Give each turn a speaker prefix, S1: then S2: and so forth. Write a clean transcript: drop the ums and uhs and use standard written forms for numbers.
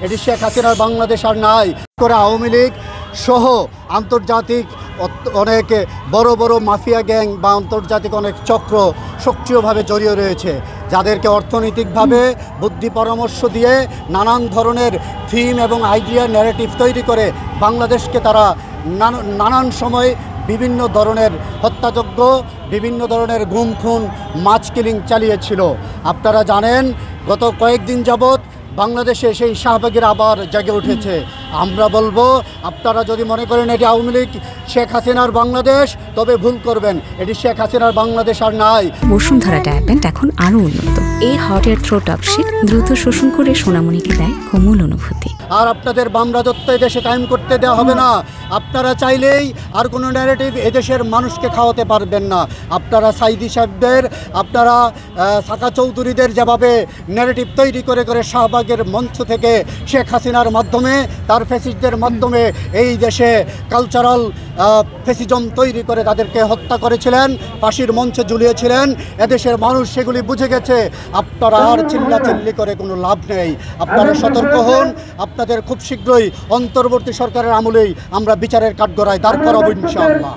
S1: এটি শেখ হাসিনার বাংলাদেশ আর নাই। করে আওয়ামী লীগ সহ আন্তর্জাতিক অনেক বড় বড় মাফিয়া গ্যাং বা আন্তর্জাতিক অনেক চক্র সক্রিয়ভাবে জড়িয়ে রয়েছে, যাদেরকে অর্থনৈতিকভাবে বুদ্ধি পরামর্শ দিয়ে নানান ধরনের থিম এবং আইডিয়া ন্যারেটিভ তৈরি করে বাংলাদেশকে তারা নানান সময় বিভিন্ন ধরনের হত্যাযজ্ঞ, বিভিন্ন ধরনের গুম খুন, মাছ কিলিং চালিয়েছিল। আপনারা জানেন গত কয়েকদিন যাবৎ বাংলাদেশে সেই শাহবাগীরা আবার জেগে উঠেছে। আমরা বলবো, আপনারা যদি মনে করেন এটি আওয়ামী লীগ শেখ হাসিনার বাংলাদেশ, তবে ভুল করবেন। এটি শেখ হাসিনার বাংলাদেশ আর নাই।
S2: বসুন্ধরা ট্যাবলেট এখন আরো উন্নত। এই হট এয়ার থ্রো টপশিট দ্রুত শোষণ করে সোনামণিকে দেয় কোমল অনুভূতি।
S1: আর আপনাদের বাম রাজত্ব এদেশে কায়েম করতে দেওয়া হবে না। আপনারা চাইলেই আর কোনো ন্যারেটিভ এদেশের মানুষকে খাওয়াতে পারবেন না। আপনারা সাইদি সাহেবদের, আপনারা সাকা চৌধুরীদের যেভাবে ন্যারেটিভ তৈরি করে করে শাহবাগের মঞ্চ থেকে শেখ হাসিনার মাধ্যমে, তার ফ্যাসিস্টদের মাধ্যমে এই দেশে কালচারাল ফ্যাসিজম তৈরি করে তাদেরকে হত্যা করেছিলেন, ফাঁসির মঞ্চে ঝুলিয়েছিলেন, এদেশের মানুষ সেগুলি বুঝে গেছে। আপনারা আর চিল্লাচিল্লি করে কোনো লাভ নেই। আপনারা সতর্ক হন। আপনাদের খুব শীঘ্রই অন্তর্বর্তী সরকারের আমলেই আমরা বিচারের কাঠগড়ায় দাঁড় করাবো ইনশাআল্লাহ।